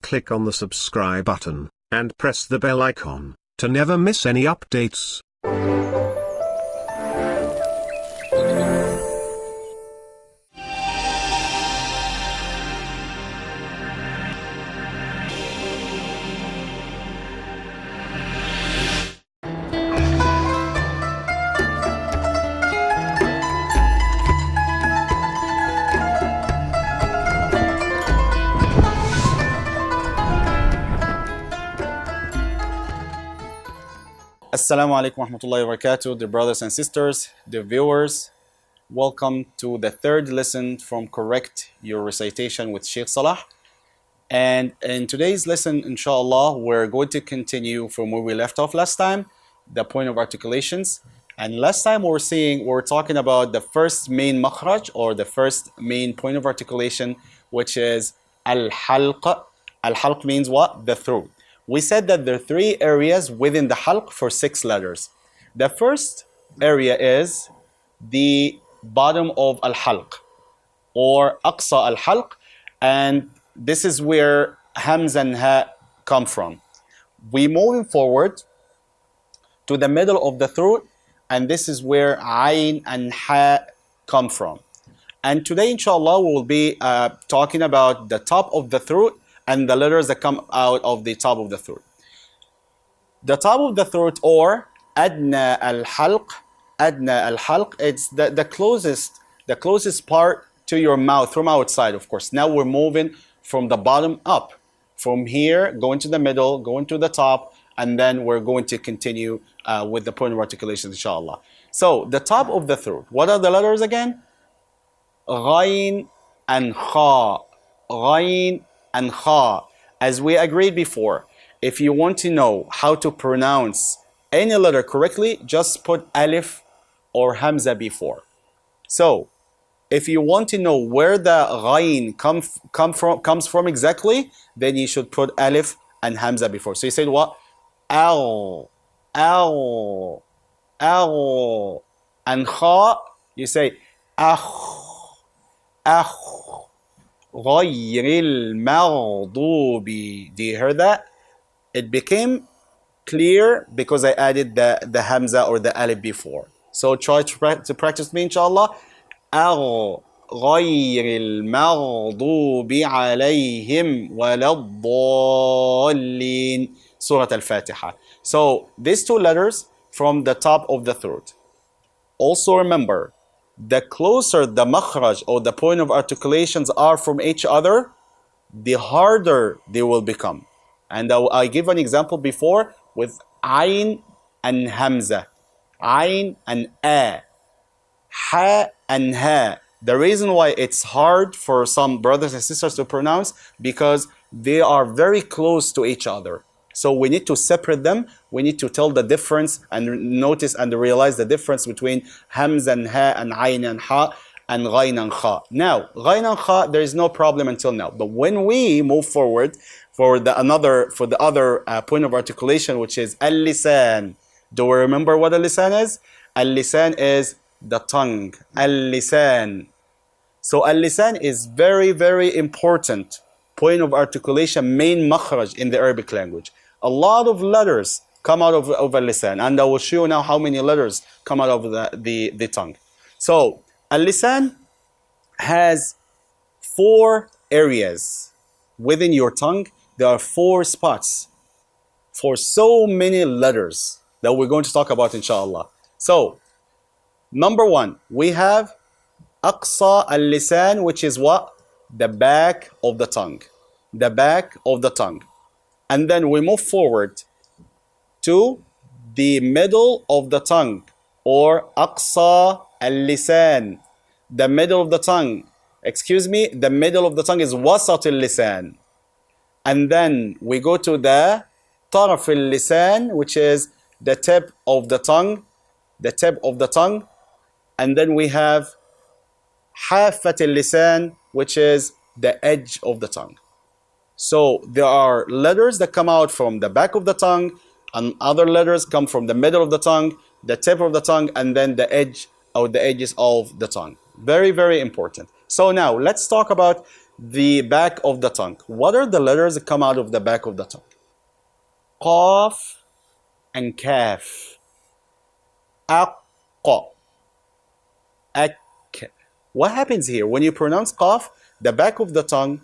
click on the subscribe button, and press the bell icon, to never miss any updates. Assalamu alaikum wa rahmatullahi wa barakatuh, dear brothers and sisters, dear viewers. Welcome to the third lesson from Correct Your Recitation with Sheikh Salah. And in today's lesson, inshallah, we're going to continue from where we left off last time, the point of articulations. And last time we're talking about the first main makhraj, or the first main point of articulation, which is al-halq. Al-halq means what? The throat. We said that there are three areas within the halq for 6 letters. The first area is the bottom of al-halq, or aqsa al-halq, and this is where hams and ha come from. We moving forward to the middle of the throat, and this is where ayn and ha come from. And today, inshallah, we will be talking about the top of the throat and the letters that come out of the top of the throat. The top of the throat, or adna al-halq, it's the closest part to your mouth from outside, of course. Now we're moving from the bottom up, from here, going to the middle, going to the top, and then we're going to continue with the point of articulation, inshallah. So the top of the throat, what are the letters again? Ghayn and kha. Ghayn and kha. As we agreed before, if you want to know how to pronounce any letter correctly, just put alif or hamza before. So if you want to know where the ghayn comes from exactly, then you should put alif and hamza before. So you said what? Al, al, al. And kha, you say akh, akh. غير المغضوب. Do you hear that? It became clear because I added the hamza or the alif before. So try to practice me, inshallah. غير المغضوب عليهم ولا الضالين. Surah Al-Fatiha. So these 2 letters from the top of the throat. Also remember, the closer the makhraj or the point of articulations are from each other, the harder they will become. And I give an example before with ayn and hamza, ayn and a, ha and ha. The reason why it's hard for some brothers and sisters to pronounce, because they are very close to each other. So we need to separate them. We need to tell the difference and notice and realize the difference between hams and ha and ayn and ha and ghayn and kha. Now, ghayn and kha, there is no problem until now. But when we move forward for the other point of articulation, which is al-lisan. Do we remember what al-lisan is? Al-lisan is the tongue. Al-lisan. So al-lisan is very, very important point of articulation, main makhraj in the Arabic language. A lot of letters come out of al-lisan, and I will show you now how many letters come out of the tongue. So al-lisan has 4 areas within your tongue. There are 4 spots for so many letters that we're going to talk about, inshallah. So number 1, we have aqsa al-lisan, which is what? The back of the tongue. The back of the tongue. And then we move forward to the middle of the tongue, or aqsa al-lisan. The middle of the tongue. Excuse me, the middle of the tongue is wasat al-lisan. And then we go to the taraf al-lisan, which is the tip of the tongue. The tip of the tongue. And then we have hafat al-lisan, which is the edge of the tongue. So there are letters that come out from the back of the tongue, and other letters come from the middle of the tongue, the tip of the tongue, and then the edge or the edges of the tongue. Very, very important. So now let's talk about the back of the tongue. What are the letters that come out of the back of the tongue? Qaf and kaf. Aqqa. Ak. What happens here? When you pronounce qaf, the back of the tongue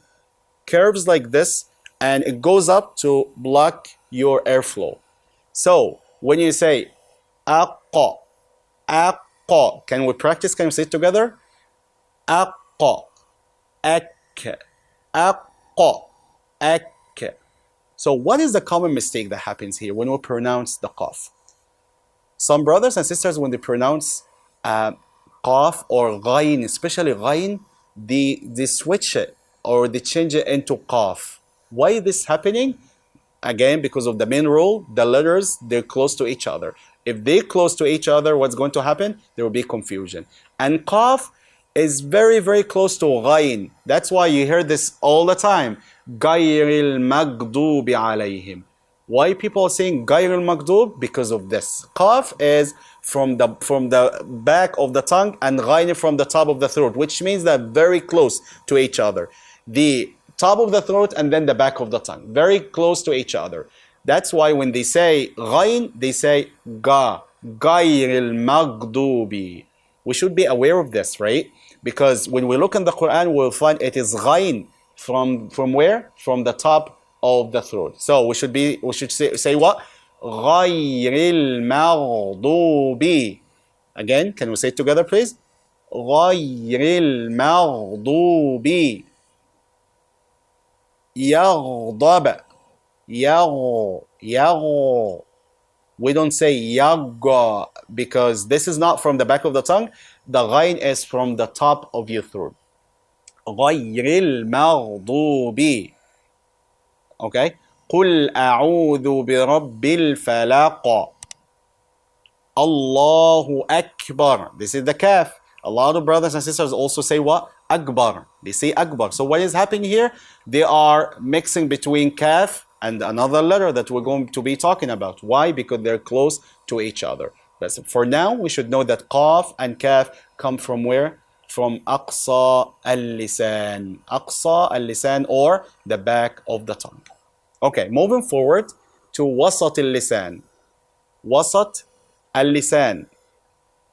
curves like this and it goes up to block your airflow. So when you say aqqa, aqqa, can we practice? Can we say it together? Aqqa, ak, aqqa, ak. So what is the common mistake that happens here when we pronounce the qaf? Some brothers and sisters, when they pronounce qaf or ghain, especially ghain, they switch it or they change it into qaf. Why is this happening? Again, because of the main rule, the letters, they're close to each other. If they're close to each other, what's going to happen? There will be confusion. And qaf is very, very close to ghain. That's why you hear this all the time. غَيْرِ الْمَغْضُوبِ عَلَيْهِمْ. Why people are saying غَيْرِ الْمَغْضُوب? Because of this. Qaf is from the back of the tongue and ghain from the top of the throat, which means they're very close to each other. The top of the throat and then the back of the tongue, very close to each other. That's why when they say ghain, they say غَيْرِ الْمَغْضُوبِ. We should be aware of this, right? Because when we look in the Quran, we'll find it is ghain from where? From the top of the throat. So we should say what? غَيْرِ الْمَغْضُوبِ. Again, can we say it together, please? غَيْرِ الْمَغْضُوبِ. يَغْضَبَ. يَغْ. We don't say yagga because this is not from the back of the tongue. The ghain is from the top of your throat. غَيْرِ الْمَغْضُوبِ. Okay? قُلْ أَعُوذُ بِرَبِّ الْفَلَقِ. Allahu Akbar. This is the kaf. A lot of brothers and sisters also say what? Akbar. They say Akbar. So what is happening here? They are mixing between kaf and another letter that we're going to be talking about. Why? Because they're close to each other. But for now, we should know that qaf and kaf come from where? From aqsa al-lisan. Aqsa al-lisan, or the back of the tongue. Okay, moving forward to wasat al-lisan. Wasat al-lisan.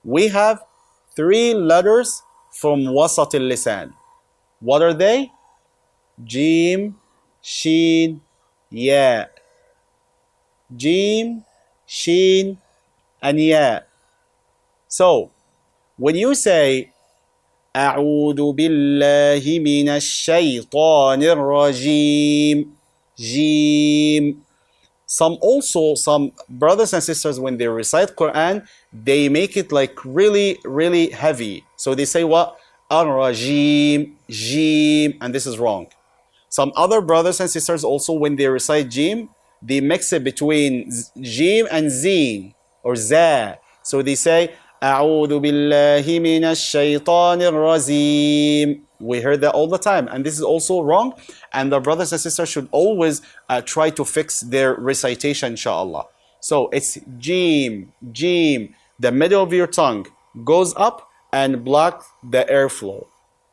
We have 3 letters from wasat al-lisan. What are they? Jim, Shin, Ya. Jim, Shin, and Ya. So, when you say أعوذ بالله من الشيطان الرجيم, Jim. Some brothers and sisters, when they recite Quran, they make it like really, really heavy. So they say what? Ar-Rajim, Jim, and this is wrong. Some other brothers and sisters also, when they recite Jim, they mix it between Jim and Zeen or Za. So they say أعوذ بالله من الشيطان الرجيم. We heard that all the time, and this is also wrong. And the brothers and sisters should always try to fix their recitation, inshallah. So it's Jim, Jim. The middle of your tongue goes up and blocks the airflow.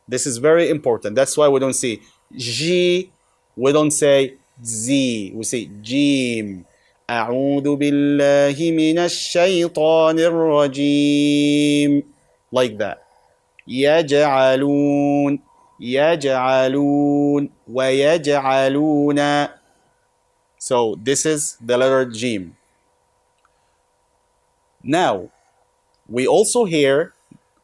This is very important. That's why we don't say J, we don't say Z. We say Jim. أعوذ بالله من الشيطان الرجيم. Like that. يجعلون يجعلون ويجعلون. So this is the letter Jim. Now, we also hear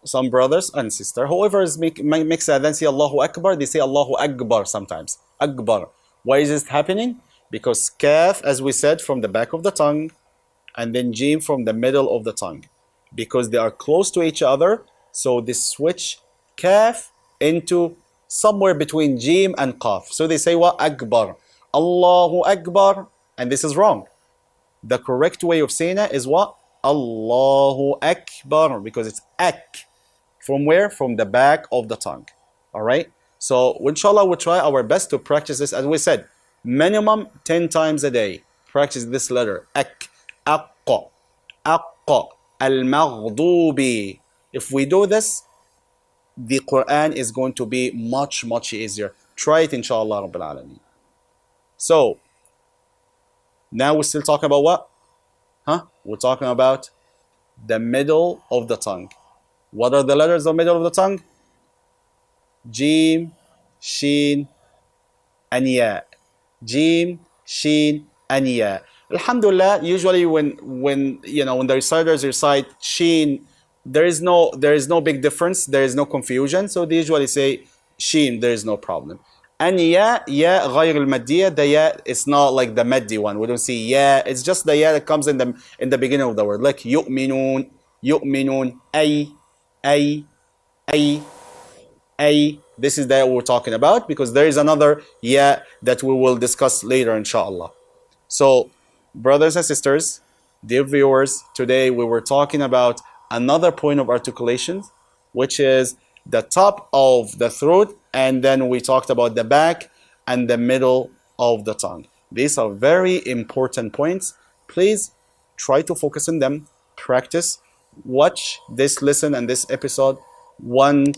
some brothers and sisters, whoever is makes adhan say Allahu Akbar, they say Allahu Akbar sometimes. Akbar. Why is this happening? Because kaf, as we said, from the back of the tongue, and then jim from the middle of the tongue. Because they are close to each other, so they switch kaf into somewhere between jim and qaf. So they say what? Akbar. Allahu Akbar. And this is wrong. The correct way of saying it is what? Allahu Akbar. Because it's ak. From where? From the back of the tongue. Alright? So inshallah we'll try our best to practice this, as we said. Minimum 10 times a day. Practice this letter. Ak. Aqqa. Aqqa. Al-Maghdubi. If we do this, the Quran is going to be much, much easier. Try it, inshallah Rabbil Alameen. So, now we're still talking about what? We're talking about the middle of the tongue. What are the letters of the middle of the tongue? Jim, Shin, and Ya. Jim, Shin, and Ya. Alhamdulillah, usually when the reciters recite Shin, there is no big difference, there is no confusion, so they usually say Shin, there is no problem. And Ya غير المادية, the Ya is not like the maddi one. We don't see Ya, it's just the Ya that comes in the beginning of the word, like يؤمنون, أي, this is that we're talking about, because there is another Ya that we will discuss later, inshallah. So, brothers and sisters, dear viewers, today we were talking about another point of articulation, which is the top of the throat, and then we talked about the back and the middle of the tongue. These are very important points. Please try to focus on them, practice, watch this lesson and this episode once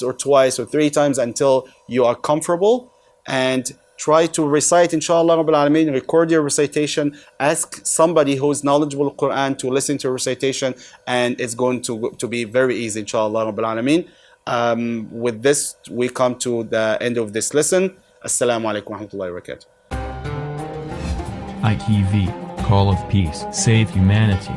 or twice or 3 times until you are comfortable, and try to recite, inshallah Rabbil Alameen. Record your recitation, ask somebody who is knowledgeable of Quran to listen to your recitation, and it's going to be very easy, inshallah Rabbil Alameen. With this, we come to the end of this lesson. Assalamu alaikum wa rahmatullahi wa barakatuh. ITV, Call of Peace, Save Humanity.